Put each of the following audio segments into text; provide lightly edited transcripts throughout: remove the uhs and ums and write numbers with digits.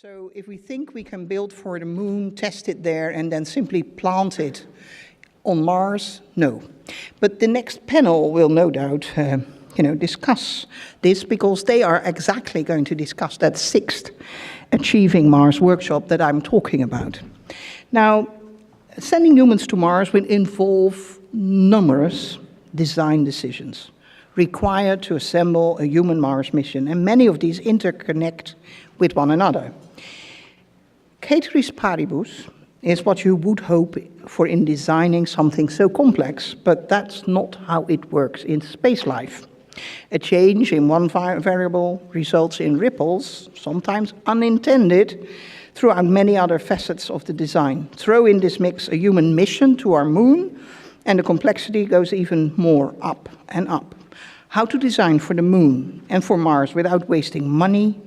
So if we think we can build for the moon, test it there, and then simply plant it on Mars, no. But the next panel will no doubt discuss this, because they are exactly going to discuss that sixth Achieving Mars workshop that I'm talking about. Now, sending humans to Mars will involve numerous design decisions required to assemble a human Mars mission, and many of these interconnect with one another. Ceteris paribus is what you would hope for in designing something so complex, but that's not how it works in space life. A change in one variable results in ripples, sometimes unintended, throughout many other facets of the design. Throw in this mix a human mission to our moon, and the complexity goes even more up and up. How to design for the moon and for Mars without wasting money,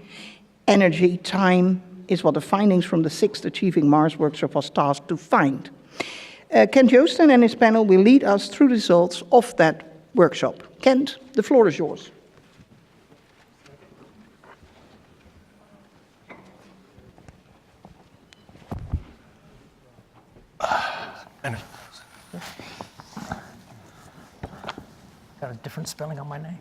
energy, time, is what the findings from the sixth Achieving Mars workshop was tasked to find. Kent Joosten and his panel will lead us through the results of that workshop. Kent, the floor is yours. Got a different spelling on my name.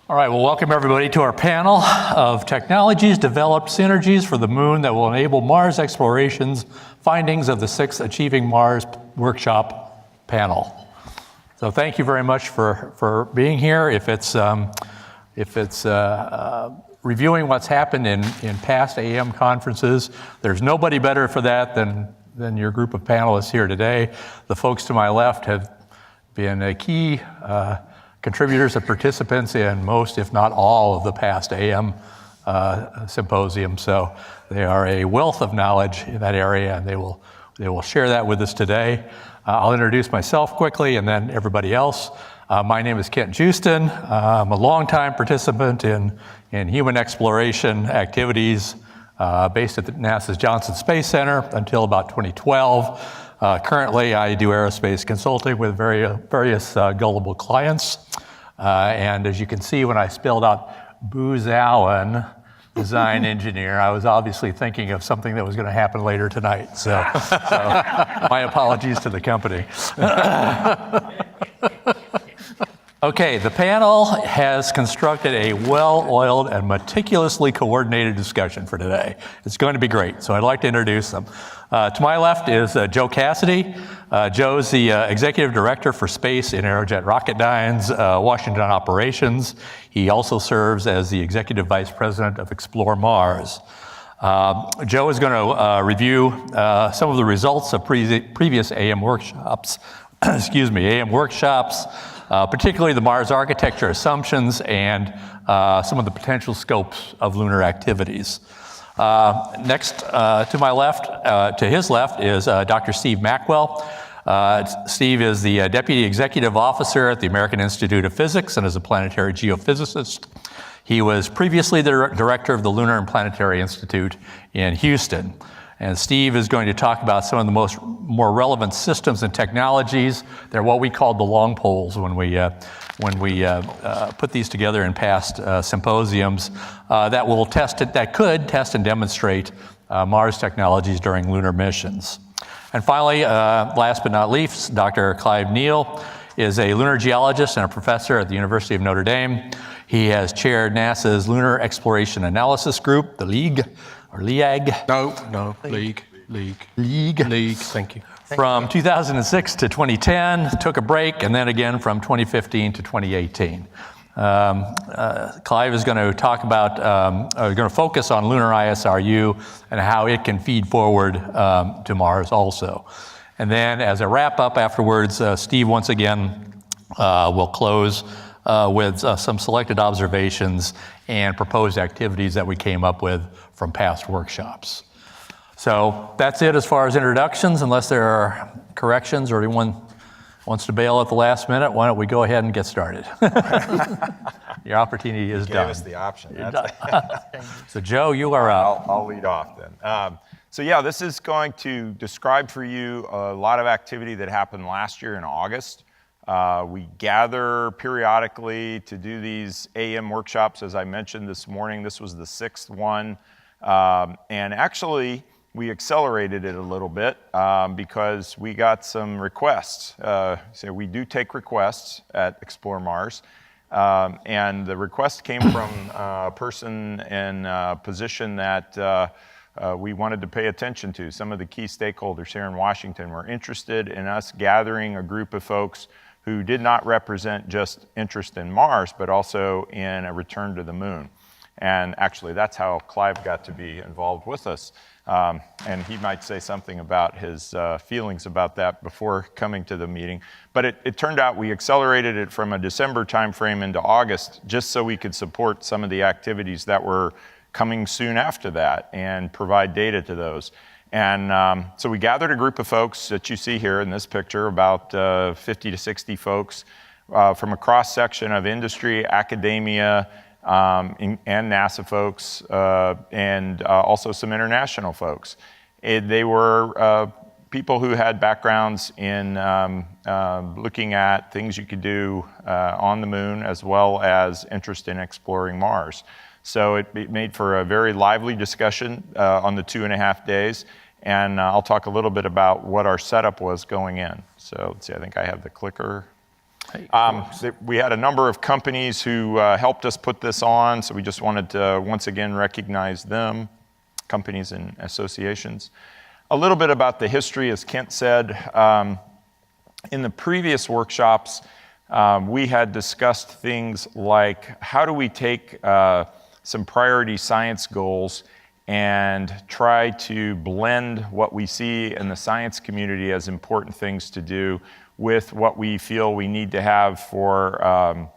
All right, well, welcome everybody to our panel of technologies developed synergies for the moon that will enable Mars explorations, findings of the sixth Achieving Mars workshop panel. So thank you very much for being here. If it's reviewing what's happened in past AM conferences, there's nobody better for that than your group of panelists here today. The folks to my left have been a key contributors and participants in most, if not all, of the past AM symposiums. So they are a wealth of knowledge in that area, and they will share that with us today. I'll introduce myself quickly and then everybody else. My name is Kent Joosten. I'm a longtime participant in human exploration activities based at NASA's Johnson Space Center until about 2012. Currently, I do aerospace consulting with various gullible clients. And as you can see, when I spelled out Boozowen, design engineer, I was obviously thinking of something that was going to happen later tonight. So my apologies to the company. Okay, the panel has constructed a well-oiled and meticulously coordinated discussion for today. It's going to be great, so I'd like to introduce them. To my left is Joe Cassady. Joe's the Executive Director for Space in Aerojet Rocketdyne's Washington operations. He also serves as the Executive Vice President of Explore Mars. Joe is going to review some of the results of previous AM workshops, particularly the Mars architecture assumptions and some of the potential scopes of lunar activities. Next to my left, to his left, is Dr. Steve Mackwell. Steve is the Deputy Executive Officer at the American Institute of Physics and is a planetary geophysicist. He was previously the Director of the Lunar and Planetary Institute in Houston. And Steve is going to talk about some of the more relevant systems and technologies. They're what we called the long poles when we put these together in past symposiums that could test and demonstrate Mars technologies during lunar missions. And finally, last but not least, Dr. Clive Neal is a lunar geologist and a professor at the University of Notre Dame. He has chaired NASA's Lunar Exploration Analysis Group, the LEAG, or LEAG? No, League, thank you. From 2006 to 2010, took a break, and then again from 2015 to 2018. Clive is going to talk about, going to focus on lunar ISRU and how it can feed forward to Mars also. And then as a wrap up afterwards, Steve once again will close with some selected observations and proposed activities that we came up with from past workshops. So that's it as far as introductions. Unless there are corrections or anyone wants to bail at the last minute, why don't we go ahead and get started? Your opportunity is done. Gave us the option. So Joe, you are up. I'll lead off then. So yeah, this is going to describe for you a lot of activity that happened last year in August. We gather periodically to do these AM workshops. As I mentioned this morning, this was the sixth one. And actually, we accelerated it a little bit because we got some requests. So we do take requests at Explore Mars. And the request came from a person in a position that we wanted to pay attention to. Some of the key stakeholders here in Washington were interested in us gathering a group of folks who did not represent just interest in Mars, but also in a return to the moon. And actually, that's how Clive got to be involved with us. And he might say something about his feelings about that before coming to the meeting. But it turned out we accelerated it from a December timeframe into August, just so we could support some of the activities that were coming soon after that and provide data to those. And so we gathered a group of folks that you see here in this picture, about 50 to 60 folks from a cross-section of industry, academia, and NASA folks, and also some international folks. They were people who had backgrounds in looking at things you could do on the moon, as well as interest in exploring Mars. So it made for a very lively discussion on the 2.5 days, and I'll talk a little bit about what our setup was going in. So let's see, I think I have the clicker. We had a number of companies who helped us put this on, so we just wanted to once again recognize them, companies and associations. A little bit about the history, as Kent said. In the previous workshops, we had discussed things like how do we take some priority science goals and try to blend what we see in the science community as important things to do with what we feel we need to have for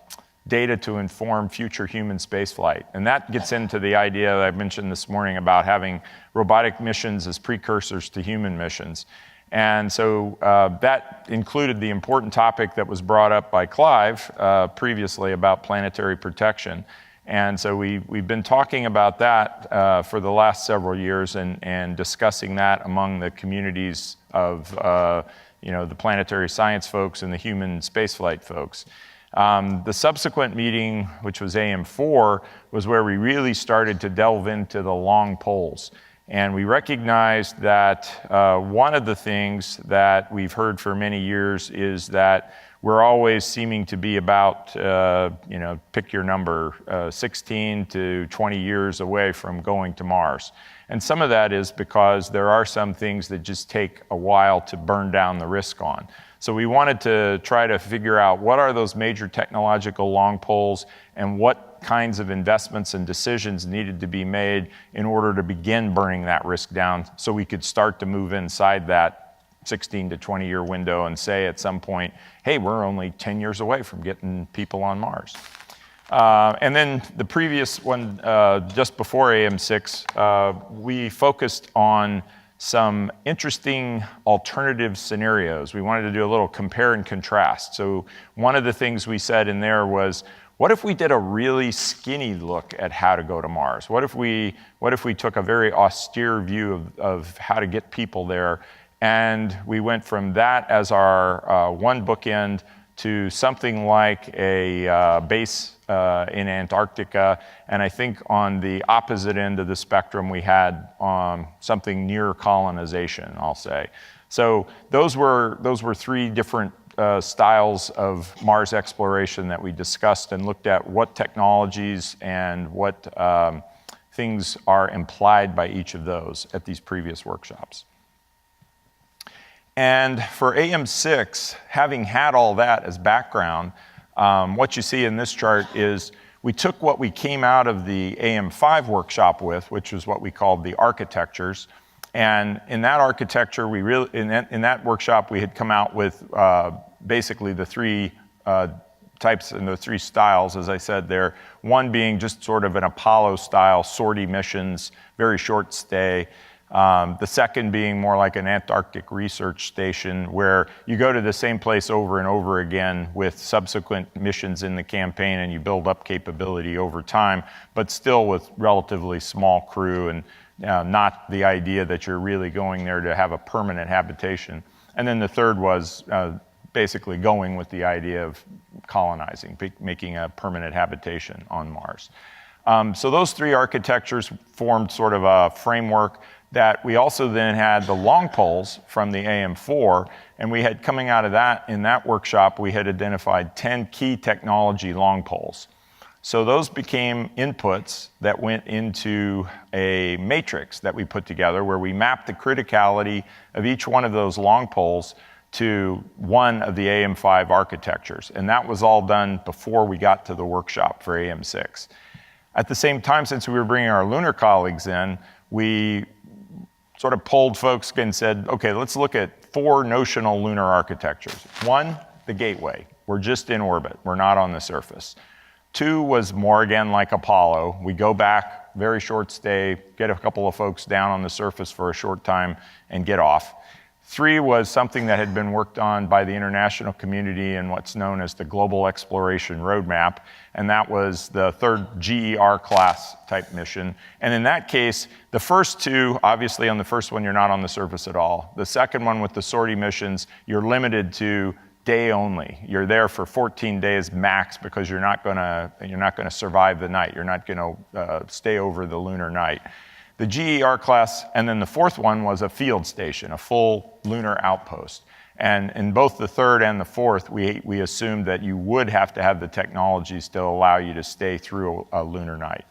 data to inform future human spaceflight. And that gets into the idea that I mentioned this morning about having robotic missions as precursors to human missions. And so that included the important topic that was brought up by Clive previously about planetary protection. And so we've been talking about that for the last several years and discussing that among the communities of the planetary science folks and the human spaceflight folks. The subsequent meeting, which was AM4, was where we really started to delve into the long poles. And we recognized that one of the things that we've heard for many years is that we're always seeming to be about, pick your number, 16 to 20 years away from going to Mars. And some of that is because there are some things that just take a while to burn down the risk on. So we wanted to try to figure out what are those major technological long poles and what kinds of investments and decisions needed to be made in order to begin burning that risk down so we could start to move inside that 16 to 20 year window and say at some point, hey, we're only 10 years away from getting people on Mars. And then the previous one, just before AM6, we focused on some interesting alternative scenarios. We wanted to do a little compare and contrast. So one of the things we said in there was, what if we did a really skinny look at how to go to Mars? What if we took a very austere view of how to get people there? And we went from that as our one bookend to something like a base in Antarctica. And I think on the opposite end of the spectrum, we had something near colonization, I'll say. So those were three different styles of Mars exploration that we discussed and looked at what technologies and what things are implied by each of those at these previous workshops. And for AM6, having had all that as background, what you see in this chart is we took what we came out of the AM5 workshop with, which was what we called the architectures. And in that architecture, in that workshop, we had come out with basically the three types and the three styles, as I said there. One being just sort of an Apollo-style sortie missions, very short stay. The second being more like an Antarctic research station where you go to the same place over and over again with subsequent missions in the campaign and you build up capability over time, but still with relatively small crew and not the idea that you're really going there to have a permanent habitation. And then the third was basically going with the idea of colonizing, making a permanent habitation on Mars. So those three architectures formed sort of a framework that we also then had the long poles from the AM4, and we had coming out of that, in that workshop, we had identified 10 key technology long poles. So those became inputs that went into a matrix that we put together where we mapped the criticality of each one of those long poles to one of the AM5 architectures. And that was all done before we got to the workshop for AM6. At the same time, since we were bringing our lunar colleagues in, we sort of polled folks and said, okay, let's look at 4 notional lunar architectures. 1, the gateway. We're just in orbit. We're not on the surface. 2 was more, again, like Apollo. We go back, very short stay, get a couple of folks down on the surface for a short time and get off. 3 was something that had been worked on by the international community in what's known as the Global Exploration Roadmap, and that was the 3rd GER class type mission. And in that case, the first 2, obviously on the first one, you're not on the surface at all. The second one with the sortie missions, you're limited to day only. You're there for 14 days max because you're not gonna survive the night. You're not gonna stay over the lunar night. The GER class, and then the 4th one was a field station, a full lunar outpost. And in both the 3rd and the 4th, we assumed that you would have to have the technologies to allow you to stay through a lunar night.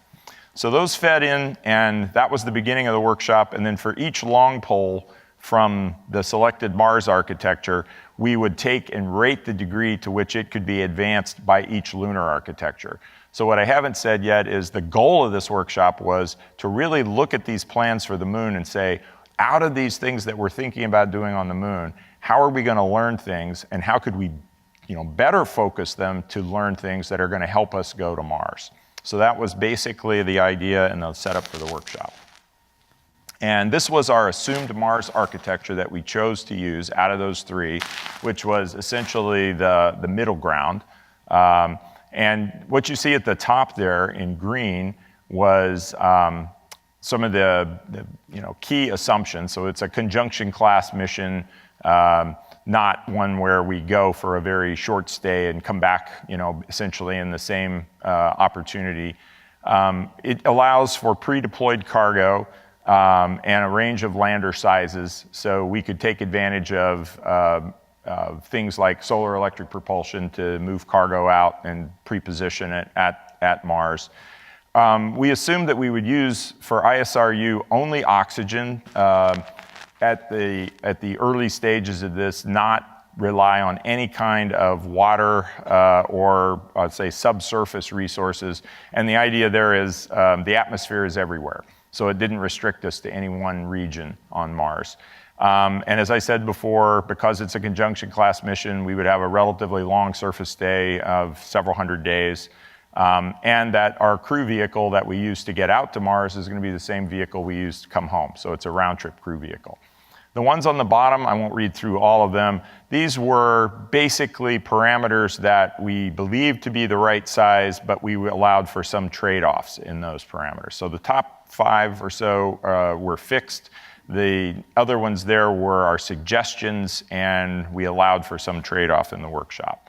So those fed in, and that was the beginning of the workshop. And then for each long pole from the selected Mars architecture, we would take and rate the degree to which it could be advanced by each lunar architecture. So what I haven't said yet is the goal of this workshop was to really look at these plans for the moon and say, out of these things that we're thinking about doing on the moon, how are we going to learn things, and how could we, better focus them to learn things that are going to help us go to Mars? So that was basically the idea and the setup for the workshop. And this was our assumed Mars architecture that we chose to use out of those 3, which was essentially the middle ground. And what you see at the top there in green was some of the key assumptions. So it's a conjunction class mission, not one where we go for a very short stay and come back, essentially in the same opportunity. It allows for pre-deployed cargo and a range of lander sizes, so we could take advantage of things like solar electric propulsion to move cargo out and pre-position it at Mars. We assumed that we would use for ISRU only oxygen at the early stages of this, not rely on any kind of water or I'd say subsurface resources. And the idea there is the atmosphere is everywhere, so it didn't restrict us to any one region on Mars. And as I said before, because it's a conjunction class mission, we would have a relatively long surface stay of several hundred days. And that our crew vehicle that we use to get out to Mars is going to be the same vehicle we use to come home. So it's a round-trip crew vehicle. The ones on the bottom, I won't read through all of them. These were basically parameters that we believed to be the right size, but we allowed for some trade-offs in those parameters. So the top 5 or so were fixed. The other ones there were our suggestions, and we allowed for some trade-off in the workshop.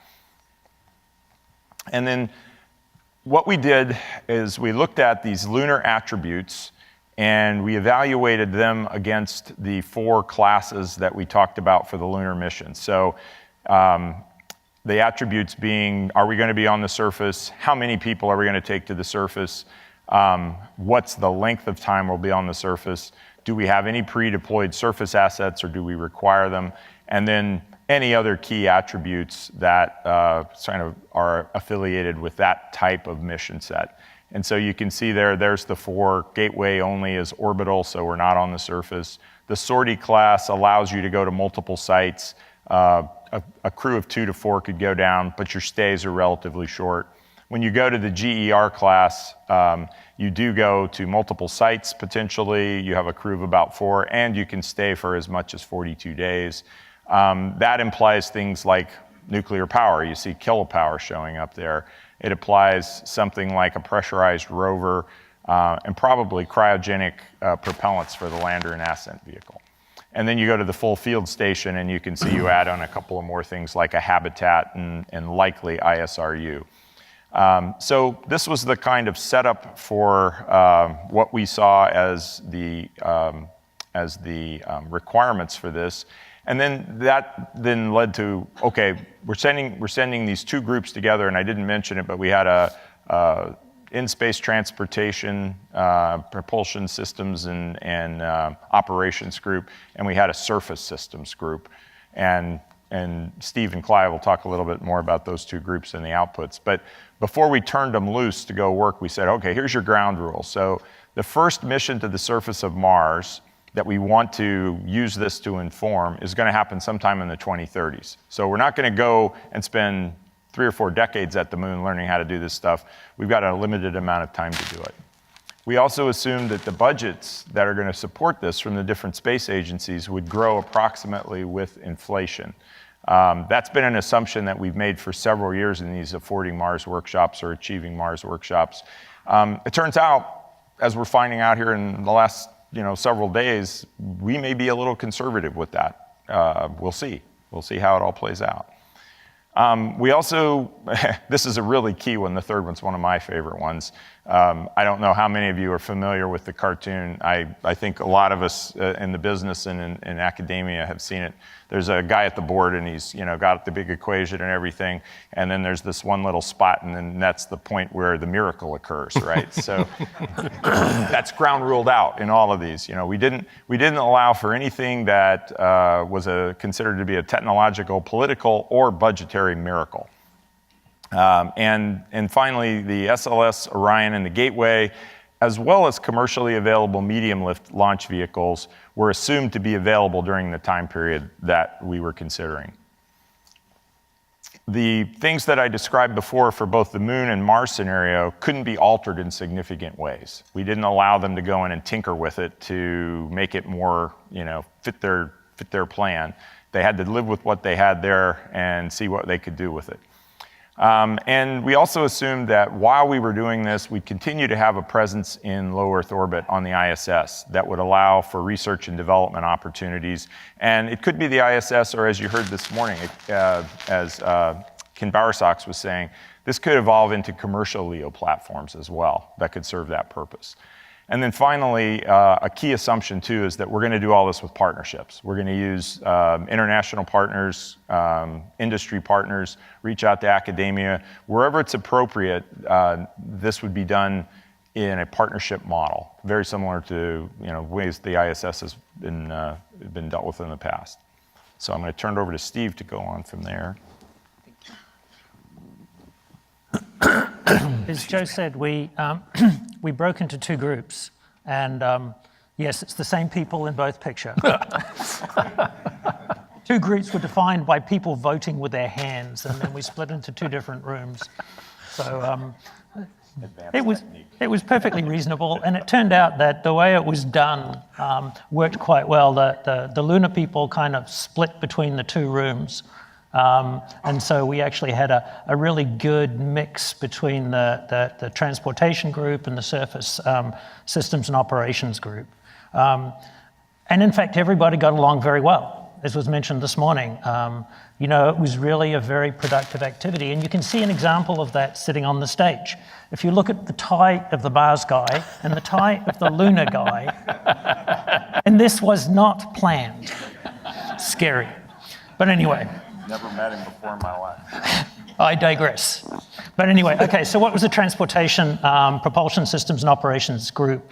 And then what we did is we looked at these lunar attributes and we evaluated them against the 4 classes that we talked about for the lunar mission. So the attributes being, are we going to be on the surface? How many people are we going to take to the surface? What's the length of time we'll be on the surface? Do we have any pre-deployed surface assets, or do we require them? And then any other key attributes that kind of are affiliated with that type of mission set. And so you can see there's the 4. Gateway only is orbital, so we're not on the surface. The sortie class allows you to go to multiple sites. A crew of 2 to 4 could go down, but your stays are relatively short. When you go to the GER class, you do go to multiple sites potentially. You have a crew of about 4, and you can stay for as much as 42 days. That implies things like nuclear power. You see kilopower showing up there. It applies something like a pressurized rover and probably cryogenic propellants for the lander and ascent vehicle. And then you go to the full field station, and you can see you add on a couple of more things like a habitat and likely ISRU. So this was the kind of setup for what we saw as the requirements for this. And then that then led to, okay, we're sending these two groups together, and I didn't mention it, but we had a in-space transportation, propulsion systems and operations group, and we had a surface systems group. And Steve and Clive will talk a little bit more about those two groups and the outputs. But before we turned them loose to go work, we said, okay, here's your ground rules. So the first mission to the surface of Mars that we want to use this to inform is going to happen sometime in the 2030s. So we're not going to go and spend 3 or 4 decades at the moon learning how to do this stuff. We've got a limited amount of time to do it. We also assumed that the budgets that are going to support this from the different space agencies would grow approximately with inflation. That's been an assumption that we've made for several years in these Affording Mars workshops or Achieving Mars workshops. It turns out, as we're finding out here in the last several days, we may be a little conservative with that. We'll see. We'll see how it all plays out. We also, this is a really key one, the third one's one of my favorite ones. I don't know how many of you are familiar with the cartoon. I think a lot of us in the business and in academia have seen it. There's a guy at the board and he's got the big equation and everything, and then there's this one little spot, and then that's the point where the miracle occurs, right? So that's ground ruled out in all of these. We didn't allow for anything that was considered to be a technological, political, or budgetary miracle. And finally, the SLS Orion and the Gateway, as well as commercially available medium lift launch vehicles, were assumed to be available during the time period that we were considering. The things that I described before for both the Moon and Mars scenario couldn't be altered in significant ways. We didn't allow them to go in and tinker with it to make it more, fit their plan. They had to live with what they had there and see what they could do with it. And we also assumed that while we were doing this, we'd continue to have a presence in low Earth orbit on the ISS that would allow for research and development opportunities. And it could be the ISS, or as you heard this morning, as Ken Bowersox was saying, this could evolve into commercial LEO platforms as well that could serve that purpose. And then finally, a key assumption too is that we're going to do all this with partnerships. We're going to use international partners, industry partners, reach out to academia. Wherever it's appropriate, this would be done in a partnership model, very similar to ways the ISS has been dealt with in the past. So I'm going to turn it over to Steve to go on from there. As Joe said, we broke into 2 groups, and yes, it's the same people in both pictures. 2 groups were defined by people voting with their hands, and then we split into 2 different rooms. So it was perfectly reasonable, and it turned out that the way it was done worked quite well. The Lunar people kind of split between the 2 rooms. And so we actually had a really good mix between the transportation group and the surface systems and operations group. And in fact, everybody got along very well, as was mentioned this morning. It was really a very productive activity. And you can see an example of that sitting on the stage. If you look at the tie of the Mars guy and the tie of the Lunar guy, and this was not planned. Scary. But anyway. Never met him before in my life. I digress. But anyway, okay, so what was the transportation, propulsion systems and operations group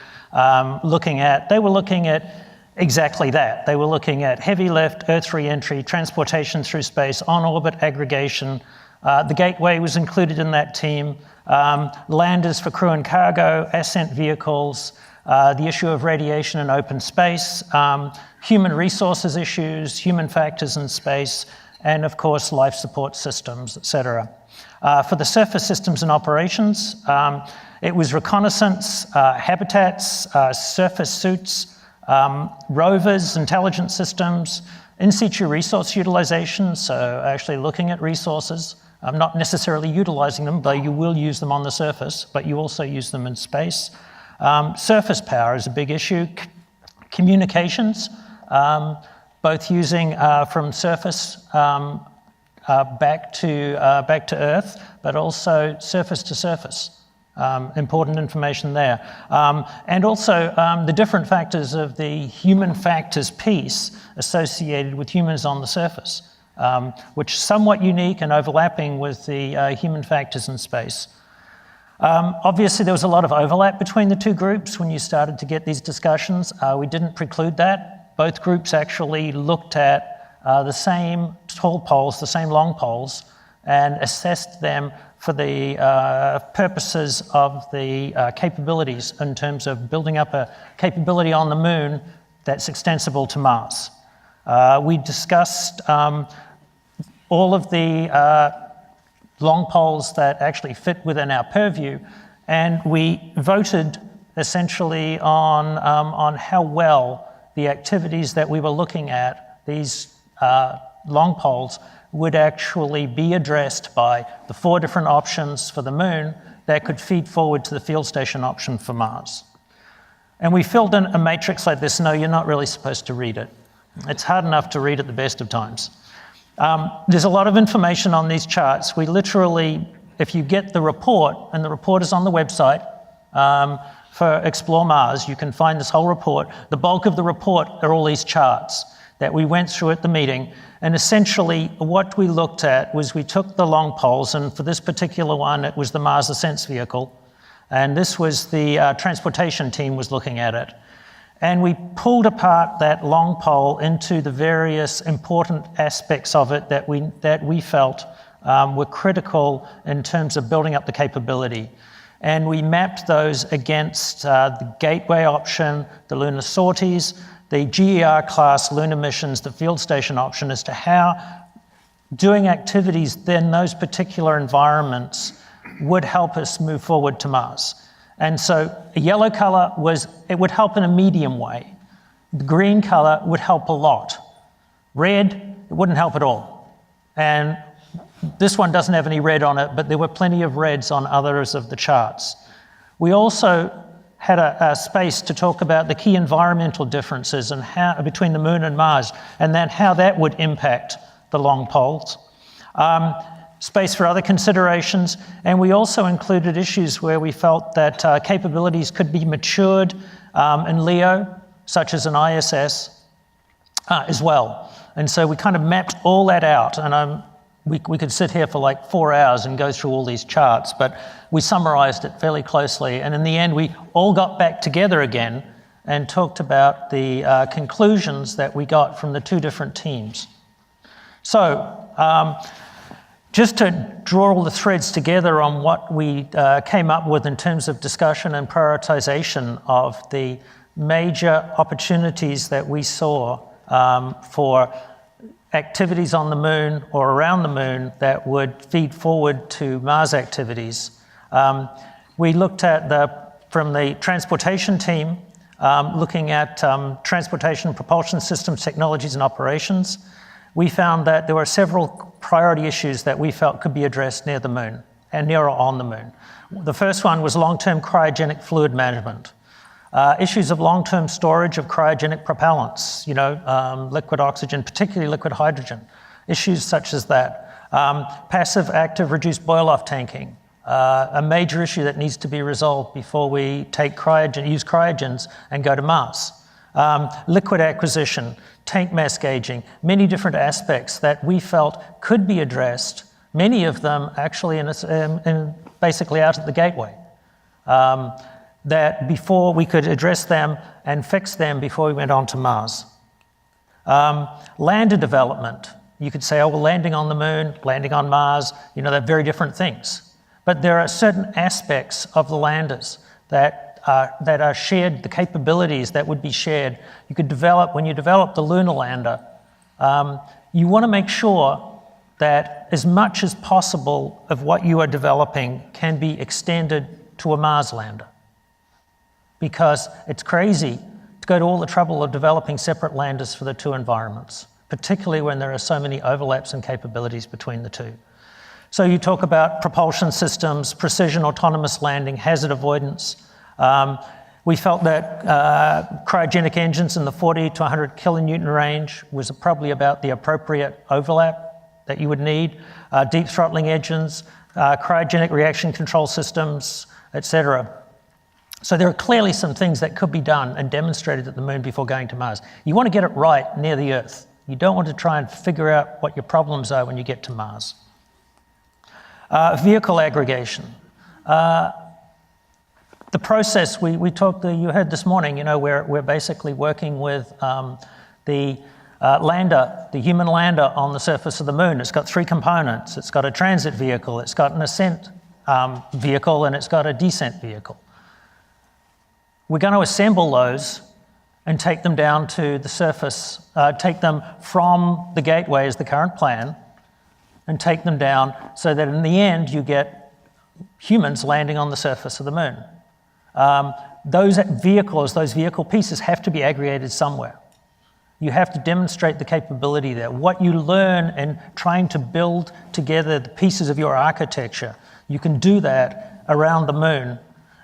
looking at? They were looking at exactly that. They were looking at heavy lift, Earth re-entry, transportation through space, on-orbit aggregation. The Gateway was included in that team. Landers for crew and cargo, ascent vehicles, the issue of radiation in open space, human resources issues, human factors in space, and of course, life support systems, et cetera. For the surface systems and operations, it was reconnaissance, habitats, surface suits, rovers, intelligence systems, in situ resource utilization, so actually looking at resources, not necessarily utilizing them, though you will use them on the surface, but you also use them in space. Surface power is a big issue. Communications, both using from surface back to Earth, but also surface to surface. Important information there. And also the different factors of the human factors piece associated with humans on the surface, which is somewhat unique and overlapping with the human factors in space. Obviously, there was a lot of overlap between the two groups when you started to get these discussions. We didn't preclude that. Both groups actually looked at the same tall poles, the same long poles, and assessed them for the purposes of the capabilities in terms of building up a capability on the moon that's extensible to Mars. We discussed all of the long poles that actually fit within our purview, and we voted essentially on how well the activities that we were looking at, these long poles, would actually be addressed by the 4 different options for the moon that could feed forward to the field station option for Mars. And we filled in a matrix like this. No, you're not really supposed to read it. It's hard enough to read at the best of times. There's a lot of information on these charts. We literally, if you get the report, and the report is on the website for Explore Mars, you can find this whole report. The bulk of the report are all these charts that we went through at the meeting. And essentially, what we looked at was we took the long poles, and for this particular one, it was the Mars Ascent Vehicle. And this was the transportation team was looking at it. And we pulled apart that long pole into the various important aspects of it that we felt were critical in terms of building up the capability. And we mapped those against the gateway option, the lunar sorties, the GER-class lunar missions, the field station option, as to how doing activities in those particular environments would help us move forward to Mars. And so a yellow color it would help in a medium way. The green color would help a lot. Red, it wouldn't help at all. And this one doesn't have any red on it, but there were plenty of reds on others of the charts. We also had a space to talk about the key environmental differences and how between the moon and Mars, and then how that would impact the long poles. Space for other considerations, and we also included issues where we felt that capabilities could be matured in LEO, such as an ISS, as well. And so we kind of mapped all that out, and we could sit here for like 4 hours and go through all these charts, but we summarized it fairly closely. And in the end, we all got back together again and talked about the conclusions that we got from the 2 different teams. So just to draw all the threads together on what we came up with in terms of discussion and prioritization of the major opportunities that we saw for activities on the moon or around the moon that would feed forward to Mars activities. We looked at from the transportation team, looking at transportation propulsion systems, technologies and operations. We found that there were several priority issues that we felt could be addressed near the moon and near or on the moon. The first one was long-term cryogenic fluid management. Issues of long-term storage of cryogenic propellants, liquid oxygen, particularly liquid hydrogen. Issues such as that. Passive, active, reduced boil-off tanking. A major issue that needs to be resolved before we use cryogens and go to Mars. Liquid acquisition, tank mass gauging, many different aspects that we felt could be addressed, many of them actually basically out at the gateway. That before we could address them and fix them before we went on to Mars. Lander development. You could say, oh, well, landing on the moon, landing on Mars, they're very different things. But there are certain aspects of the landers that are shared, the capabilities that would be shared. You could develop, when you develop the lunar lander, you want to make sure that as much as possible of what you are developing can be extended to a Mars lander. Because it's crazy to go to all the trouble of developing separate landers for the 2 environments, particularly when there are so many overlaps and capabilities between the 2. So you talk about propulsion systems, precision autonomous landing, hazard avoidance. We felt that cryogenic engines in the 40 to 100 kilonewton range was probably about the appropriate overlap that you would need, deep throttling engines, cryogenic reaction control systems, etc. So there are clearly some things that could be done and demonstrated at the moon before going to Mars. You want to get it right near the Earth. You don't want to try and figure out what your problems are when you get to Mars. Vehicle aggregation. The process we talked, you heard this morning, you know, we're basically working with the lander, the human lander on the surface of the moon. It's got 3 components. It's got a transit vehicle, it's got an ascent vehicle, and it's got a descent vehicle. We're going to assemble those and take them down to the surface, take them from the gateway is the current plan, and take them down so that in the end you get humans landing on the surface of the moon. Those vehicles, those vehicle pieces have to be aggregated somewhere. You have to demonstrate the capability there. What you learn in trying to build together the pieces of your architecture, you can do that around the moon,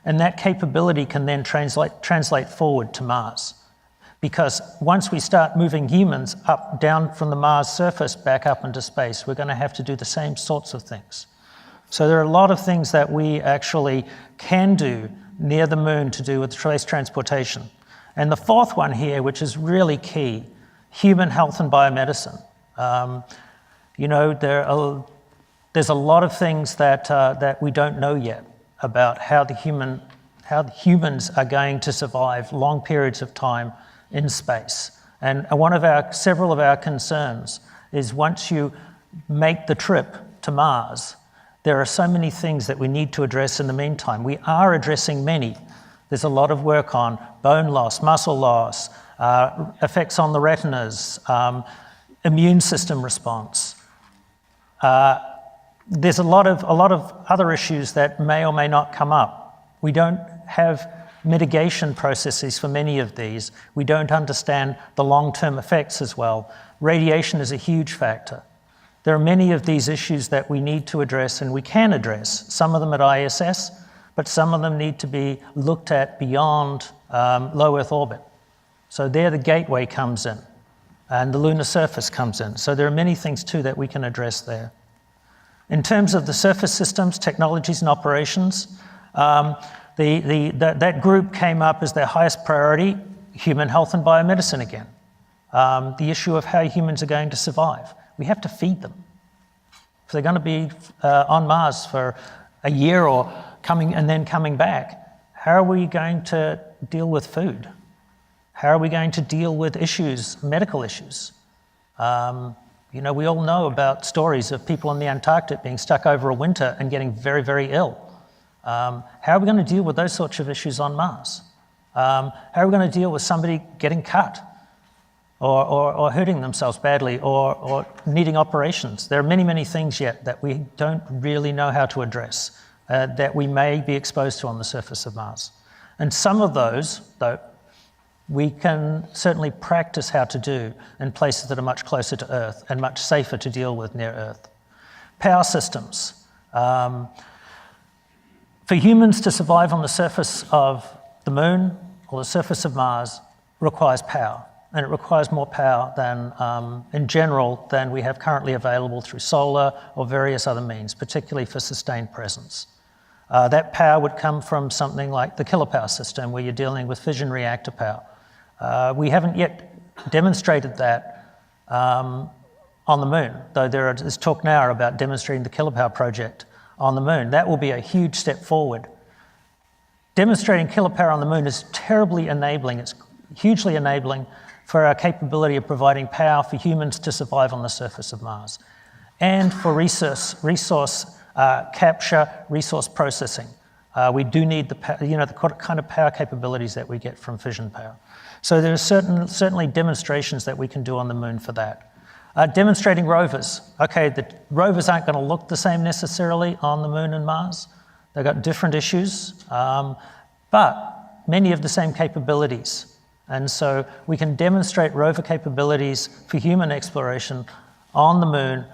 and that capability can then translate forward to Mars. Because once we start moving humans down from the Mars surface back up into space, we're going to have to do the same sorts of things. So there are a lot of things that we actually can do near the moon to do with space transportation. And the fourth one here, which is really key, human health and biomedicine. You know, there's a lot of things that we don't know yet about how humans are going to survive long periods of time in space. And several of our concerns is once you make the trip to Mars, there are so many things that we need to address in the meantime. We are addressing many. There's a lot of work on bone loss, muscle loss, effects on the retinas, immune system response. There's a lot of other issues that may or may not come up. We don't have mitigation processes for many of these. We don't understand the long-term effects as well. Radiation is a huge factor. There are many of these issues that we need to address and we can address, some of them at ISS, but some of them need to be looked at beyond low Earth orbit. So there the gateway comes in and the lunar surface comes in. So there are many things too that we can address there. In terms of the surface systems, technologies and operations, that group came up as their highest priority, human health and biomedicine again. The issue of how humans are going to survive. We have to feed them. If they're going to be on Mars for a year or coming back, how are we going to deal with food? How are we going to deal with issues, medical issues? You know, we all know about stories of people in the Antarctic being stuck over a winter and getting very, very ill. How are we going to deal with those sorts of issues on Mars? How are we going to deal with somebody getting cut or hurting themselves badly or needing operations? There are many, many things yet that we don't really know how to address that we may be exposed to on the surface of Mars. And some of those, though, we can certainly practice how to do in places that are much closer to Earth and much safer to deal with near Earth. Power systems. For humans to survive on the surface of the moon or the surface of Mars requires power, and it requires more power than, in general, than we have currently available through solar or various other means, particularly for sustained presence. That power would come from something like the kilopower system, where you're dealing with fission reactor power. We haven't yet demonstrated that on the moon, though there is talk now about demonstrating the kilopower project on the moon. That will be a huge step forward. Demonstrating kilopower on the moon is terribly enabling. It's hugely enabling for our capability of providing power for humans to survive on the surface of Mars, and for resource capture, resource processing. We do need the kind of power capabilities that we get from fission power. So there are certainly demonstrations that we can do on the moon for that. Demonstrating rovers. Okay, the rovers aren't going to look the same necessarily on the moon and Mars. They've got different issues, but many of the same capabilities. And so we can demonstrate rover capabilities for human exploration on the moon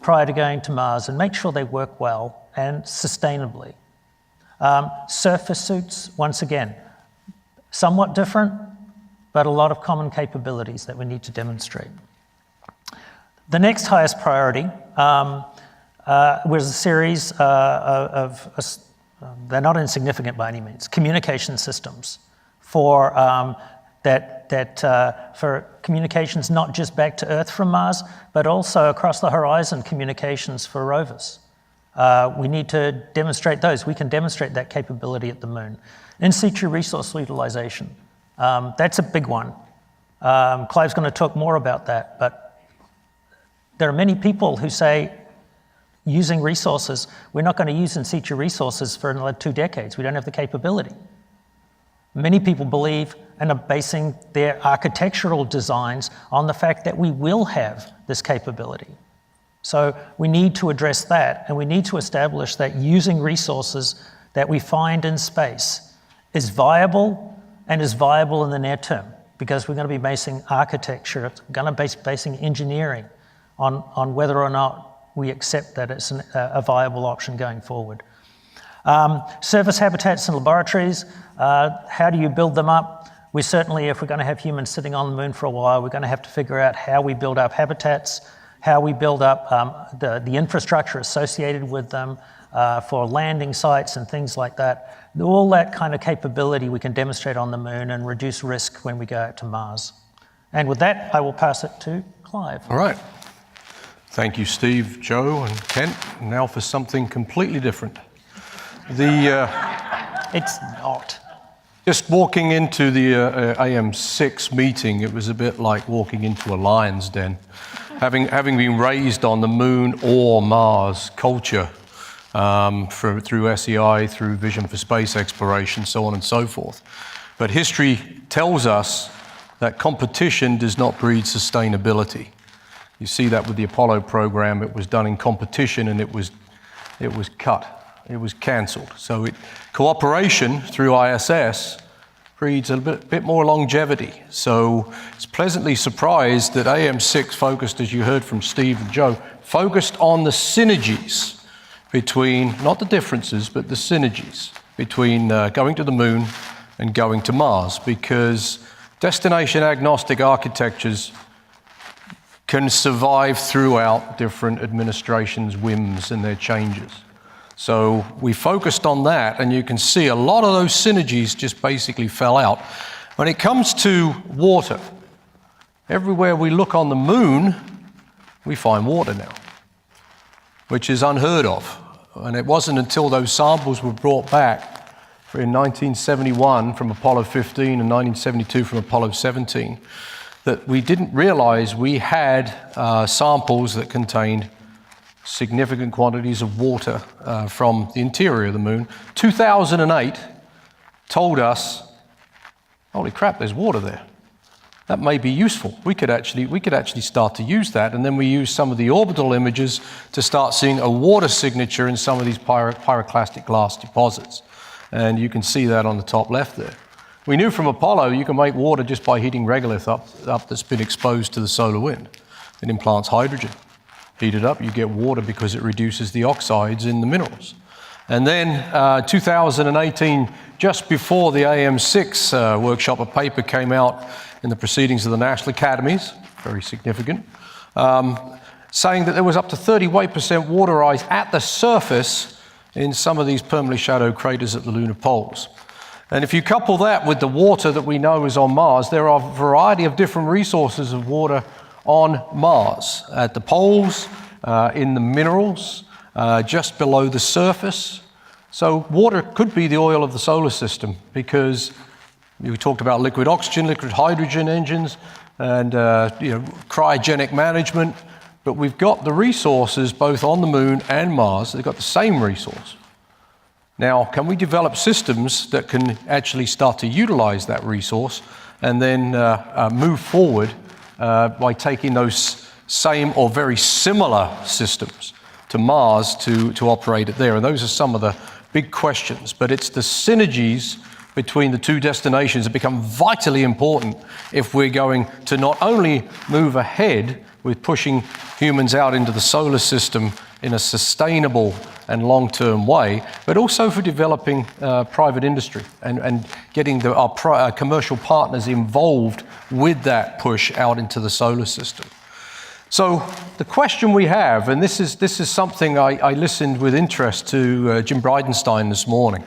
prior to going to Mars and make sure they work well and sustainably. Surface suits, once again, somewhat different, but a lot of common capabilities that we need to demonstrate. The next highest priority was a series they're not insignificant by any means, communication systems for for communications not just back to Earth from Mars, but also across the horizon communications for rovers. We need to demonstrate those. We can demonstrate that capability at the Moon. In situ resource utilization, that's a big one. Clive's going to talk more about that, but there are many people who say using resources, we're not going to use in situ resources for another 2 decades. We don't have the capability. Many people believe and are basing their architectural designs on the fact that we will have this capability. So we need to address that, and we need to establish that using resources that we find in space is viable and is viable in the near term, because we're going to be basing architecture, going to be basing engineering on whether or not we accept that it's a viable option going forward. Surface habitats and laboratories, how do you build them up? We certainly, if we're going to have humans sitting on the Moon for a while, we're going to have to figure out how we build up habitats, how we build up the infrastructure associated with them for landing sites and things like that. All that kind of capability we can demonstrate on the Moon and reduce risk when we go out to Mars. And with that, I will pass it to Clive. All right. Thank you, Steve, Joe, and Kent. Now for something completely different. It's not. Just walking into the AM6 meeting, it was a bit like walking into a lion's den. Having been raised on the Moon or Mars culture through SEI, through Vision for Space Exploration, so on and so forth. But history tells us that competition does not breed sustainability. You see that with the Apollo program. It was done in competition and it was cut. It was cancelled. So cooperation through ISS breeds a bit more longevity. So it's pleasantly surprised that AM6 focused, as you heard from Steve and Joe, focused on the synergies between, not the differences, but the synergies between going to the Moon and going to Mars, because destination agnostic architectures can survive throughout different administrations' whims and their changes. So we focused on that, and you can see a lot of those synergies just basically fell out. When it comes to water, everywhere we look on the Moon, we find water now, which is unheard of. And it wasn't until those samples were brought back in 1971 from Apollo 15 and 1972 from Apollo 17 that we didn't realize we had samples that contained significant quantities of water from the interior of the Moon. 2008 told us, holy crap, there's water there. That may be useful. We could actually start to use that, and then we used some of the orbital images to start seeing a water signature in some of these pyroclastic glass deposits. And you can see that on the top left there. We knew from Apollo you can make water just by heating regolith up that's been exposed to the solar wind. It implants hydrogen. Heat it up, you get water because it reduces the oxides in the minerals. And then 2018, just before the AM6 workshop, a paper came out in the proceedings of the National Academies, very significant, saying that there was up to 38% water ice at the surface in some of these permanently shadowed craters at the lunar poles. And if you couple that with the water that we know is on Mars, there are a variety of different resources of water on Mars, at the poles, in the minerals, just below the surface. So water could be the oil of the solar system, because we talked about liquid oxygen, liquid hydrogen engines, and cryogenic management, but we've got the resources both on the Moon and Mars. They've got the same resource. Now, can we develop systems that can actually start to utilize that resource and then move forward by taking those same or very similar systems to Mars to operate it there? And those are some of the big questions. But it's the synergies between the two destinations that become vitally important if we're going to not only move ahead with pushing humans out into the solar system in a sustainable and long-term way, but also for developing private industry and getting our commercial partners involved with that push out into the solar system. So the question we have, and this is something I listened with interest to Jim Bridenstine this morning.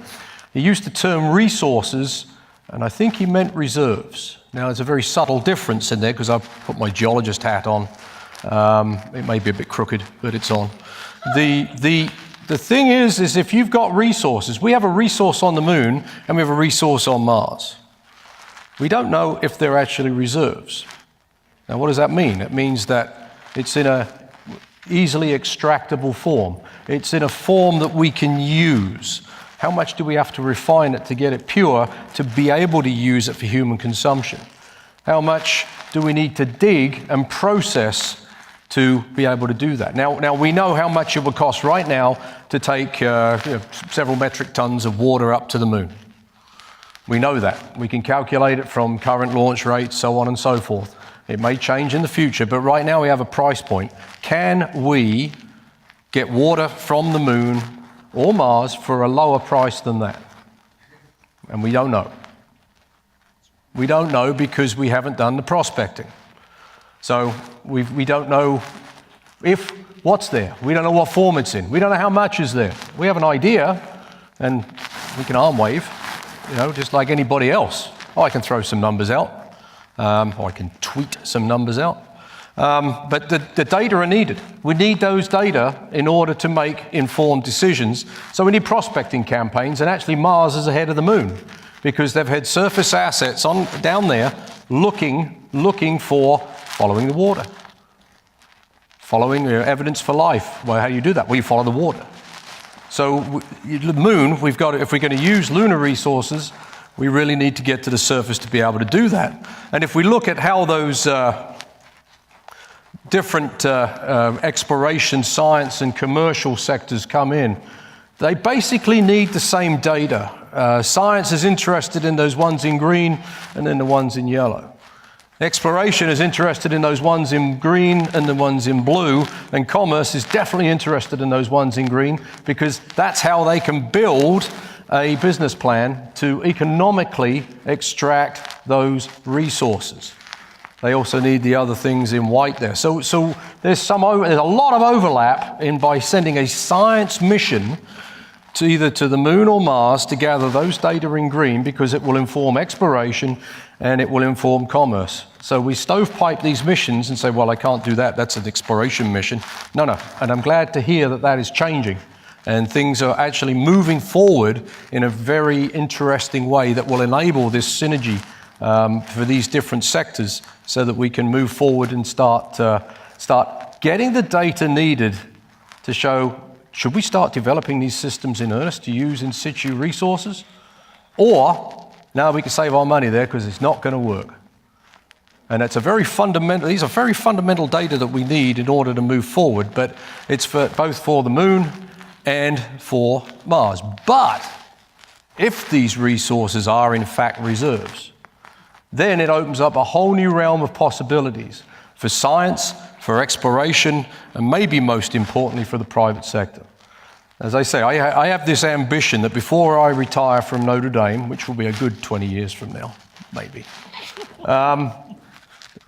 He used the term resources, and I think he meant reserves. Now, there's a very subtle difference in there because I've put my geologist hat on. It may be a bit crooked, but it's on. The thing is if you've got resources, we have a resource on the moon and we have a resource on Mars. We don't know if they're actually reserves. Now, what does that mean? It means that it's in a easily extractable form. It's in a form that we can use. How much do we have to refine it to get it pure to be able to use it for human consumption? How much do we need to dig and process to be able to do that? Now we know how much it would cost right now to take several metric tons of water up to the moon. We know that. We can calculate it from current launch rates, so on and so forth. It may change in the future, but right now we have a price point. Can we get water from the moon or Mars for a lower price than that? And we don't know. We don't know because we haven't done the prospecting. So we don't know what's there. We don't know what form it's in. We don't know how much is there. We have an idea, and we can arm wave, just like anybody else. I can throw some numbers out. Or I can tweet some numbers out. But the data are needed. We need those data in order to make informed decisions. So we need prospecting campaigns, and actually Mars is ahead of the moon because they've had surface assets down there looking for following the water, following evidence for life. Well, how do you do that? Well, you follow the water. So the moon, if we're going to use lunar resources, we really need to get to the surface to be able to do that. And if we look at how those different exploration, science, and commercial sectors come in, they basically need the same data. Science is interested in those ones in green and then the ones in yellow. Exploration is interested in those ones in green and the ones in blue, and commerce is definitely interested in those ones in green because that's how they can build a business plan to economically extract those resources. They also need the other things in white there. So there's a lot of overlap by sending a science mission to either to the moon or Mars to gather those data in green because it will inform exploration and it will inform commerce. So we stovepipe these missions and say, well, I can't do that. That's an exploration mission. No. And I'm glad to hear that is changing. And things are actually moving forward in a very interesting way that will enable this synergy for these different sectors so that we can move forward and start getting the data needed to show, should we start developing these systems in earnest to use in situ resources? Or, now we can save our money there because it's not going to work. And these are very fundamental data that we need in order to move forward, but it's both for the moon and for Mars. But if these resources are in fact reserves, then it opens up a whole new realm of possibilities for science, for exploration, and maybe most importantly for the private sector. As I say, I have this ambition that before I retire from Notre Dame, which will be a good 20 years from now, maybe.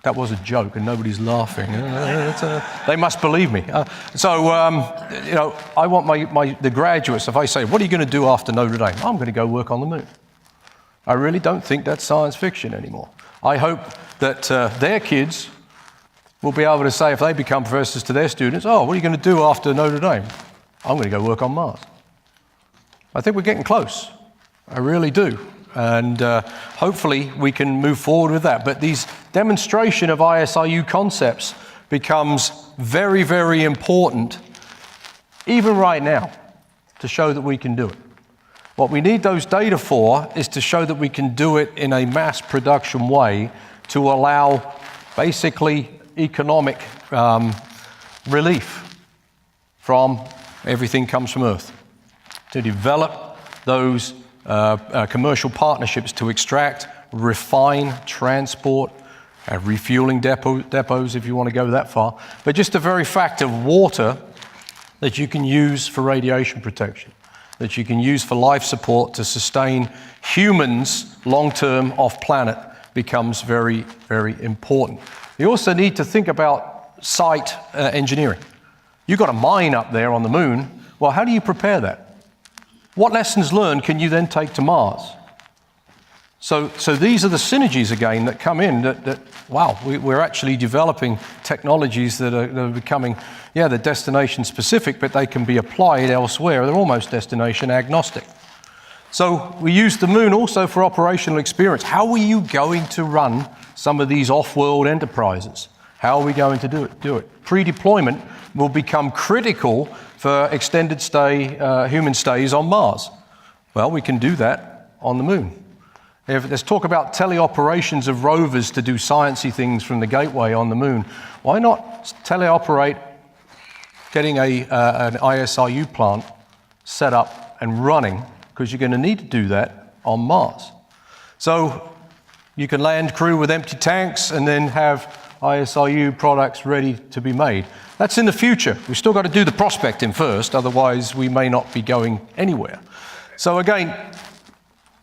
That was a joke and nobody's laughing. They must believe me. I want the graduates, if I say, what are you going to do after Notre Dame? I'm going to go work on the moon. I really don't think that's science fiction anymore. I hope that their kids will be able to say, if they become professors to their students, oh, what are you going to do after Notre Dame? I'm going to go work on Mars. I think we're getting close. I really do. And hopefully we can move forward with that. But these demonstration of ISRU concepts becomes very, very important, even right now, to show that we can do it. What we need those data for is to show that we can do it in a mass production way to allow basically economic relief from everything comes from Earth, to develop those commercial partnerships to extract, refine, transport, refueling depots if you want to go that far. But just the very fact of water that you can use for radiation protection, that you can use for life support to sustain humans long-term off-planet becomes very, very important. You also need to think about site engineering. You've got a mine up there on the moon. Well, how do you prepare that? What lessons learned can you then take to Mars? So these are the synergies again that come in that wow, we're actually developing technologies that are becoming, yeah, they're destination specific, but they can be applied elsewhere. They're almost destination agnostic. So we use the moon also for operational experience. How are you going to run some of these off-world enterprises? How are we going to do it? Pre-deployment will become critical for extended stay, human stays on Mars. Well, we can do that on the moon. If there's talk about teleoperations of rovers to do sciencey things from the gateway on the moon, why not teleoperate getting an ISRU plant set up and running, because you're going to need to do that on Mars. So you can land crew with empty tanks and then have ISRU products ready to be made. That's in the future. We've still got to do the prospecting first, otherwise we may not be going anywhere. So again,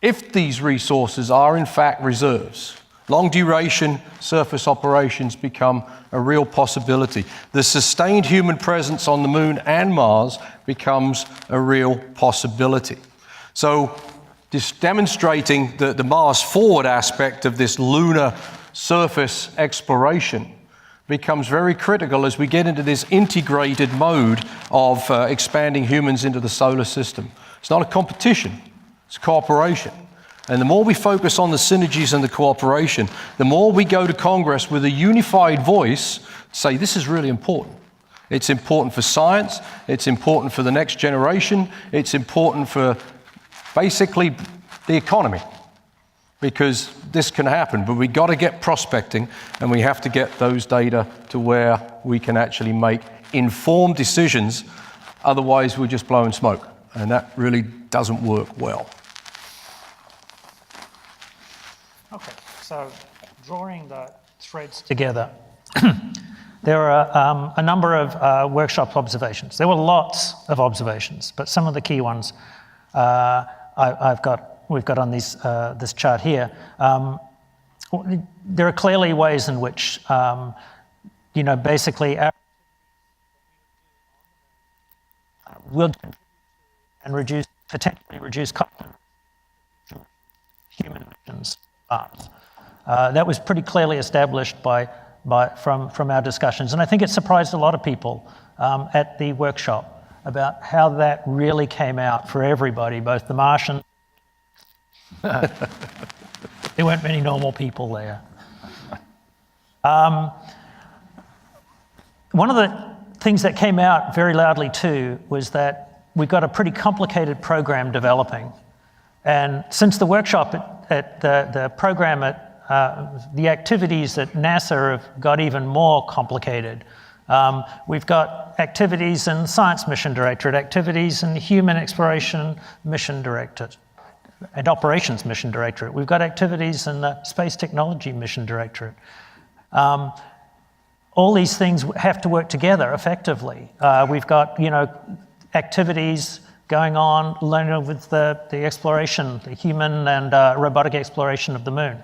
if these resources are in fact reserves, long duration surface operations become a real possibility. The sustained human presence on the moon and Mars becomes a real possibility. So this demonstrating the Mars forward aspect of this lunar surface exploration becomes very critical as we get into this integrated mode of expanding humans into the solar system. It's not a competition, it's cooperation. And the more we focus on the synergies and the cooperation, the more we go to Congress with a unified voice, say this is really important. It's important for science, it's important for the next generation, it's important for basically the economy, because this can happen, but we've got to get prospecting and we have to get those data to where we can actually make informed decisions, otherwise we're just blowing smoke, and that really doesn't work well. Okay, so drawing the threads together, there are a number of workshop observations. There were lots of observations, but some of the key ones we've got on this chart here. There are clearly ways in which, basically will and potentially reduce carbon human emissions. That was pretty clearly established from our discussions, and I think it surprised a lot of people at the workshop about how that really came out for everybody, both the Martians. There weren't many normal people there. One of the things that came out very loudly too was that we've got a pretty complicated program developing. And since the workshop at the program at the activities at NASA have got even more complicated. We've got activities in Science Mission Directorate, activities in Human Exploration Mission Directorate, and Operations Mission Directorate. We've got activities in the Space Technology Mission Directorate. All these things have to work together effectively. We've got, activities going on, learning with the exploration, the human and robotic exploration of the moon.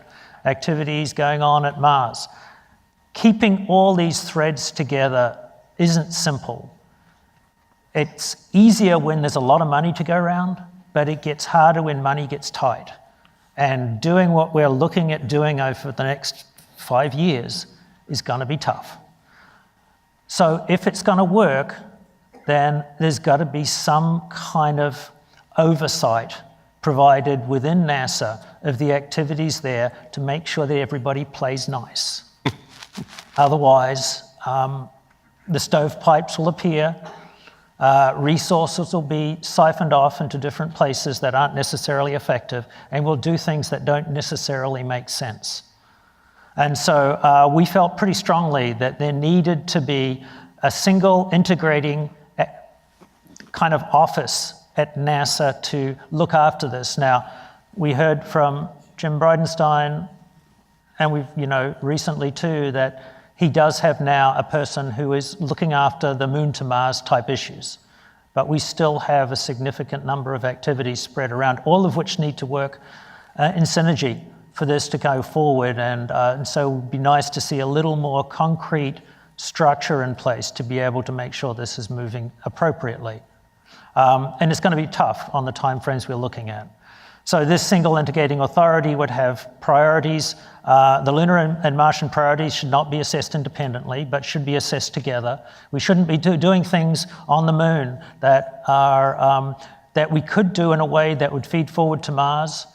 Activities going on at Mars. Keeping all these threads together isn't simple. It's easier when there's a lot of money to go around, but it gets harder when money gets tight. And doing what we're looking at doing over the next 5 years is going to be tough. So if it's going to work, then there's got to be some kind of oversight provided within NASA of the activities there to make sure that everybody plays nice. Otherwise, the stovepipes will appear, resources will be siphoned off into different places that aren't necessarily effective, and we'll do things that don't necessarily make sense. And so we felt pretty strongly that there needed to be a single integrating kind of office at NASA to look after this. Now, we heard from Jim Bridenstine, and we've, recently too, that he does have now a person who is looking after the moon to Mars type issues. But we still have a significant number of activities spread around, all of which need to work in synergy for this to go forward. And so it would be nice to see a little more concrete structure in place to be able to make sure this is moving appropriately. And it's going to be tough on the timeframes we're looking at. So this single integrating authority would have priorities. The lunar and Martian priorities should not be assessed independently, but should be assessed together. We shouldn't be doing things on the moon that are that we could do in a way that would feed forward to Mars.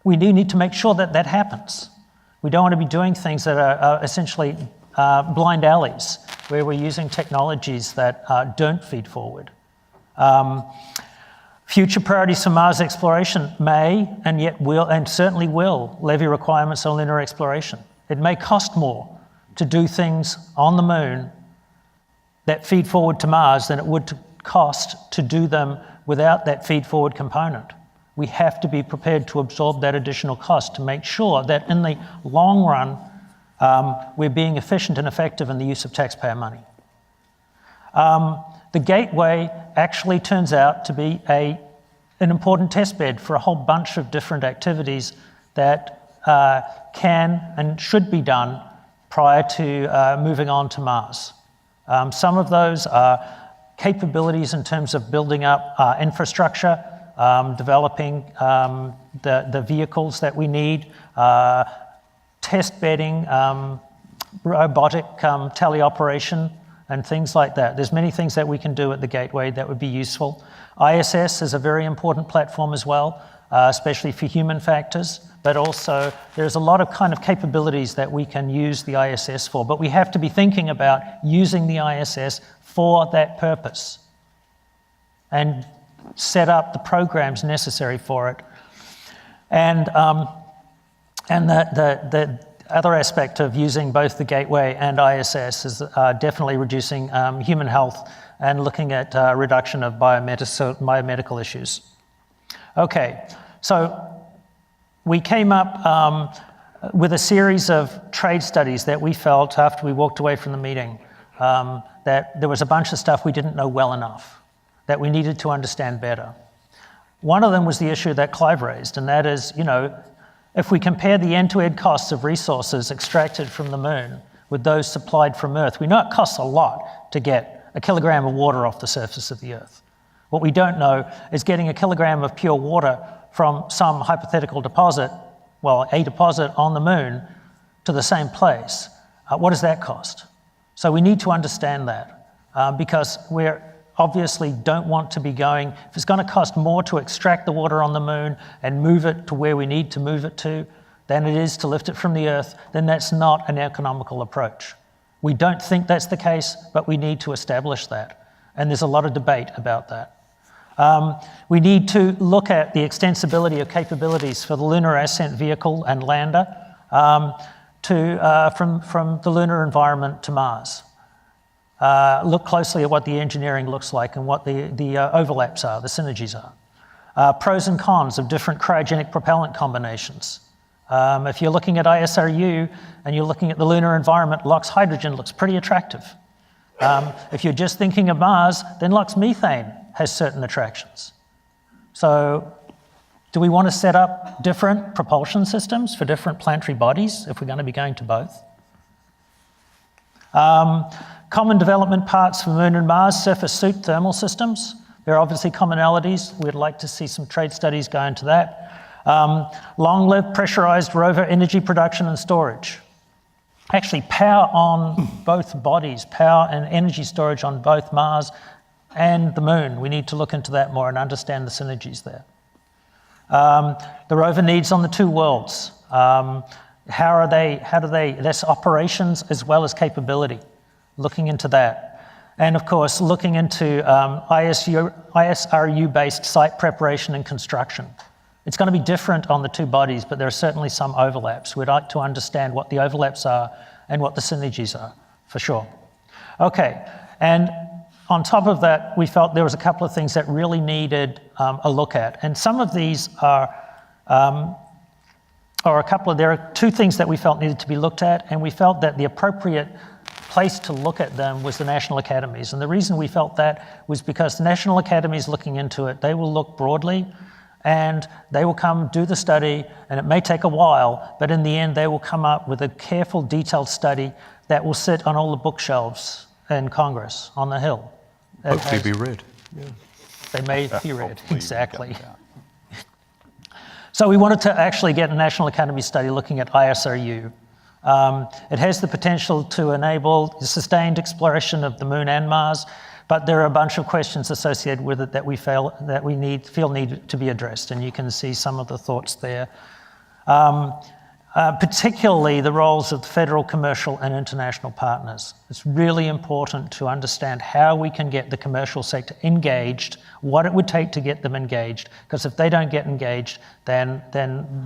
We do need to make sure that that happens. We don't want to be doing things that are essentially blind alleys, where we're using technologies that don't feed forward. Future priorities for Mars exploration may, and yet will, and certainly will, levy requirements on lunar exploration. It may cost more to do things on the moon that feed forward to Mars than it would cost to do them without that feed forward component. We have to be prepared to absorb that additional cost to make sure that in the long run, we're being efficient and effective in the use of taxpayer money. The Gateway actually turns out to be an important test bed for a whole bunch of different activities that can and should be done prior to moving on to Mars. Some of those are capabilities in terms of building up infrastructure, developing the vehicles that we need, test bedding, robotic teleoperation, and things like that. There's many things that we can do at the Gateway that would be useful. ISS is a very important platform as well, especially for human factors, but also there's a lot of kind of capabilities that we can use the ISS for, but we have to be thinking about using the ISS for that purpose and set up the programs necessary for it. And the other aspect of using both the Gateway and ISS is definitely reducing human health and looking at reduction of biomedical issues. Okay, so we came up with a series of trade studies that we felt after we walked away from the meeting that there was a bunch of stuff we didn't know well enough, that we needed to understand better. One of them was the issue that Clive raised, and that is, if we compare the end-to-end costs of resources extracted from the moon with those supplied from Earth, we know it costs a lot to get a kilogram of water off the surface of the Earth. What we don't know is getting a kilogram of pure water from some hypothetical deposit, well, a deposit on the moon, to the same place. What does that cost? So we need to understand that because we're obviously don't want to be going, if it's going to cost more to extract the water on the moon and move it to where we need to move it to than it is to lift it from the Earth, then that's not an economical approach. We don't think that's the case, but we need to establish that. And there's a lot of debate about that. We need to look at the extensibility of capabilities for the Lunar Ascent Vehicle and lander from the lunar environment to Mars. Look closely at what the engineering looks like and what the overlaps are, the synergies are. Pros and cons of different cryogenic propellant combinations. If you're looking at ISRU and you're looking at the lunar environment, LOX hydrogen looks pretty attractive. If you're just thinking of Mars, then LOX methane has certain attractions. So do we want to set up different propulsion systems for different planetary bodies if we're going to be going to both? Common development parts for Moon and Mars, surface suit thermal systems. There are obviously commonalities. We'd like to see some trade studies go into that. Long-lived pressurized rover energy production and storage. Actually, power on both bodies, power and energy storage on both Mars and the Moon. We need to look into that more and understand the synergies there. The rover needs on the two worlds. How do they, that's operations as well as capability. Looking into that. And of course, looking into ISRU-based site preparation and construction. It's going to be different on the two bodies, but there are certainly some overlaps. We'd like to understand what the overlaps are and what the synergies are, for sure. Okay, and on top of that, we felt there was a couple of things that really needed a look at. And some of these are there are two things that we felt needed to be looked at, and we felt that the appropriate place to look at them was the National Academies. And the reason we felt that was because the National Academies looking into it, they will look broadly And they will come do the study, and it may take a while, but in the end they will come up with a careful, detailed study that will sit on all the bookshelves in Congress, on the Hill. Hopefully be read. They may be read, exactly. So we wanted to actually get a National Academy study looking at ISRU. It has the potential to enable sustained exploration of the Moon and Mars, but there are a bunch of questions associated with it that we feel need to be addressed, and you can see some of the thoughts there. Particularly the roles of federal, commercial, and international partners. It's really important to understand how we can get the commercial sector engaged, what it would take to get them engaged, because if they don't get engaged, then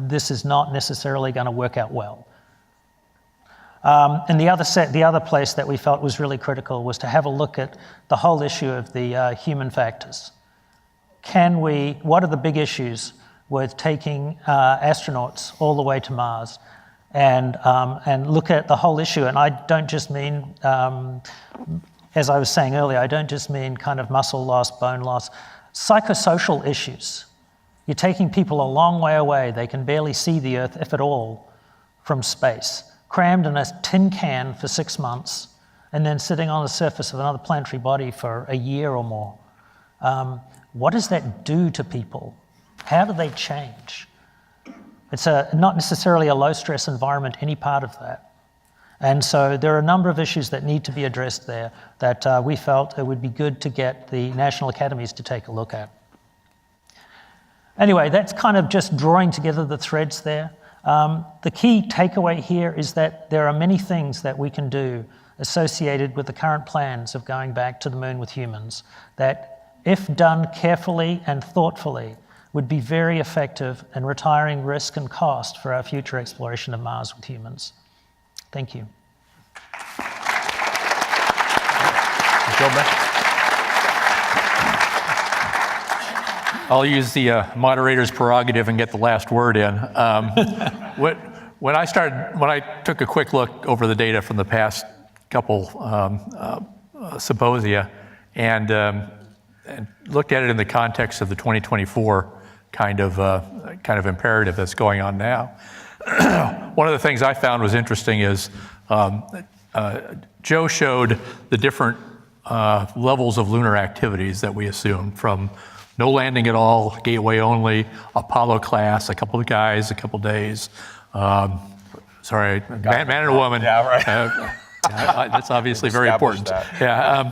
this is not necessarily going to work out well. And the other place that we felt was really critical was to have a look at the whole issue of the human factors. What are the big issues with taking astronauts all the way to Mars, and look at the whole issue? And I don't just mean, as I was saying earlier, I don't just mean kind of muscle loss, bone loss, psychosocial issues. You're taking people a long way away. They can barely see the Earth, if at all, from space, crammed in a tin can for 6 months, and then sitting on the surface of another planetary body for a year or more. What does that do to people? How do they change? It's not necessarily a low-stress environment, any part of that. And so there are a number of issues that need to be addressed there that we felt it would be good to get the National Academies to take a look at. Anyway, that's kind of just drawing together the threads there. The key takeaway here is that there are many things that we can do associated with the current plans of going back to the Moon with humans that, if done carefully and thoughtfully, would be very effective in retiring risk and cost for our future exploration of Mars with humans. Thank you. Good job, man. I'll use the moderator's prerogative and get the last word in. When I took a quick look over the data from the past couple symposia and looked at it in the context of the 2024 kind of imperative that's going on now, one of the things I found was interesting is Joe showed the different levels of lunar activities that we assume, from no landing at all, gateway only, Apollo class, a couple of guys, a couple days. Man and a woman. Yeah, right. That's obviously very important. Yeah.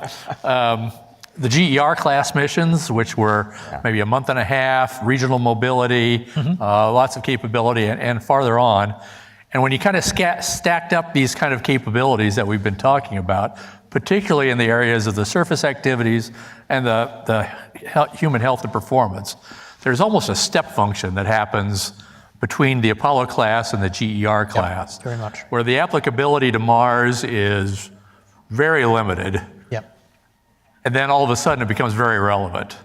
The GER class missions, which were maybe a month and a half, regional mobility, lots of capability, and farther on. And when you kind of stacked up these kind of capabilities that we've been talking about, particularly in the areas of the surface activities and the human health and performance, there's almost a step function that happens between the Apollo class and the GER class, very much, where the applicability to Mars is very limited. And then all of a sudden it becomes very relevant.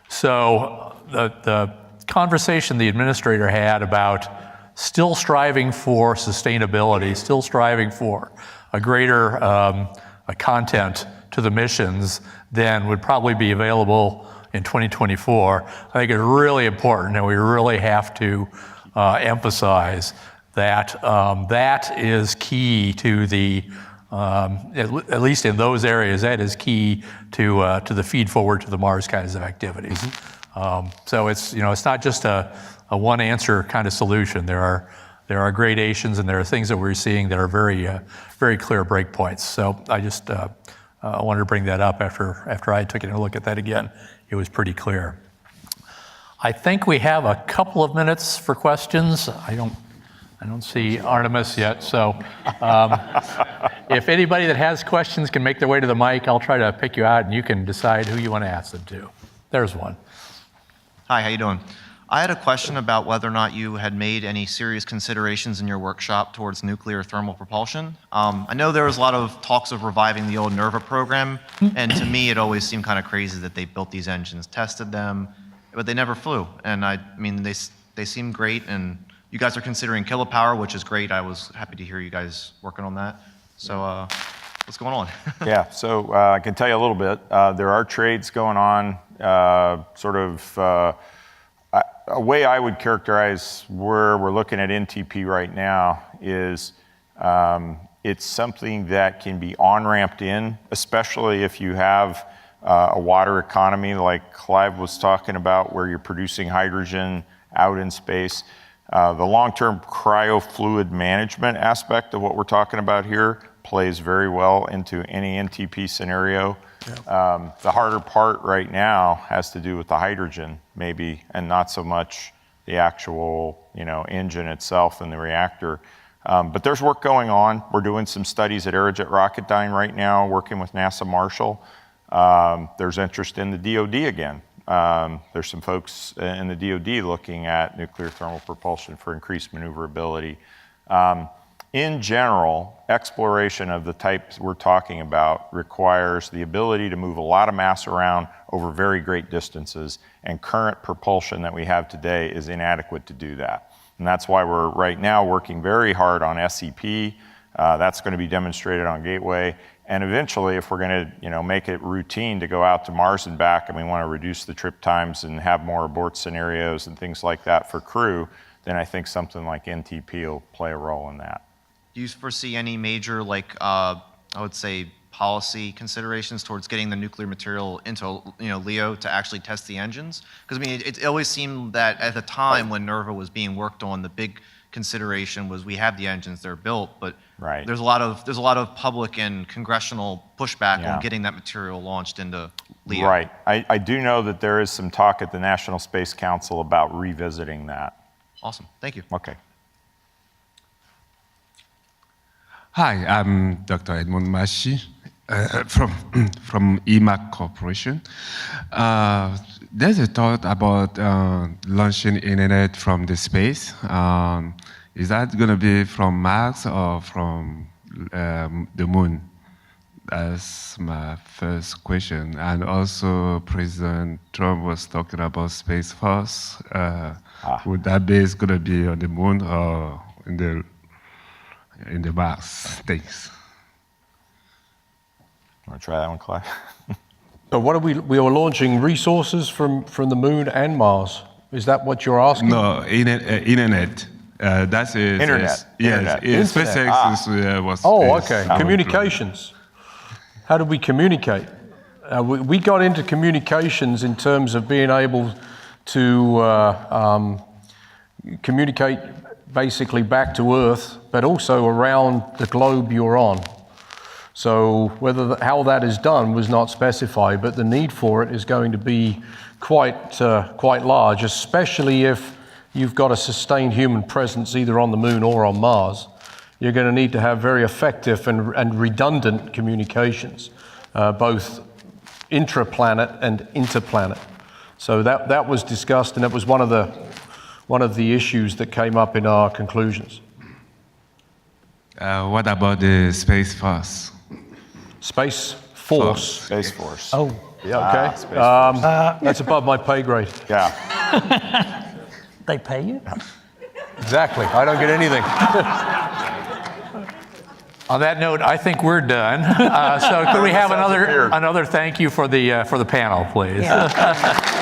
So the conversation the administrator had about still striving for sustainability, still striving for a greater a content to the missions than would probably be available in 2024, I think is really important, and we really have to emphasize that that is key to the at least in those areas, that is key to the feed forward to the Mars kinds of activities. So it's not just a one answer kind of solution. There are gradations, and there are things that we're seeing that are very clear breakpoints. So I just wanted to bring that up after I took a look at that again. It was pretty clear. I think we have a couple of minutes for questions. I don't see Artemis yet, so if anybody that has questions can make their way to the mic, I'll try to pick you out and you can decide who you want to ask them to. There's one. Hi, how you doing? I had a question about whether or not you had made any serious considerations in your workshop towards nuclear thermal propulsion. I know there was a lot of talks of reviving the old NERVA program, and to me it always seemed kind of crazy that they built these engines, tested them, but they never flew. And I mean, they seem great, and you guys are considering kilopower, which is great. I was happy to hear you guys working on that. So what's going on? Yeah, so I can tell you a little bit. There are trades going on, a way I would characterize where we're looking at NTP right now is it's something that can be on-ramped in, especially if you have a water economy like Clive was talking about, where you're producing hydrogen out in space. The long-term cryofluid management aspect of what we're talking about here plays very well into any NTP scenario. Yeah. The harder part right now has to do with the hydrogen, maybe, and not so much the actual, engine itself and the reactor. But there's work going on. We're doing some studies at Aerojet Rocketdyne right now, working with NASA Marshall. There's interest in the DoD again. There's some folks in the DoD looking at nuclear thermal propulsion for increased maneuverability. In general, exploration of the types we're talking about requires the ability to move a lot of mass around over very great distances, and current propulsion that we have today is inadequate to do that. And that's why we're right now working very hard on SEP. That's going to be demonstrated on Gateway. And eventually, if we're going to make it routine to go out to Mars and back, and we want to reduce the trip times and have more abort scenarios and things like that for crew, then I think something like NTP will play a role in that. Do you foresee any major, I would say, policy considerations towards getting the nuclear material into, LEO to actually test the engines? Because it always seemed that at the time when NERVA was being worked on, the big consideration was we have the engines, they're built, but right. there's a lot of public and congressional pushback on getting that material launched into LEO. Right. I do know that there is some talk at the National Space Council about revisiting that. Awesome. Thank you. Okay. Hi, I'm Dr. Edmund Mashi from EMAC Corporation. There's a thought about launching internet from the space. Is that going to be from Mars or from the moon? That's my first question. And also, President Trump was talking about Space Force. Would that base going to be on the moon or in the Mars? Thanks. Want to try that one, Clive? So what are we are launching resources from the moon and Mars. Is that what you're asking? No, internet. That's it. Internet. Yes, SpaceX was. Oh, okay. Communications. How do we communicate? We got into communications in terms of being able to communicate basically back to Earth, but also around the globe you're on. So how that is done was not specified, but the need for it is going to be quite large, especially if you've got a sustained human presence either on the moon or on Mars. You're going to need to have very effective and redundant communications, both intraplanet and interplanet. So that was discussed, and it was one of the issues that came up in our conclusions. What about the Space Force? Space Force. Space Force. Oh, Yeah, Okay. That's above my pay grade. yeah. they pay you? Exactly. I don't get anything. On that note, I think we're done. So could we have another thank you for the panel, please? Yeah.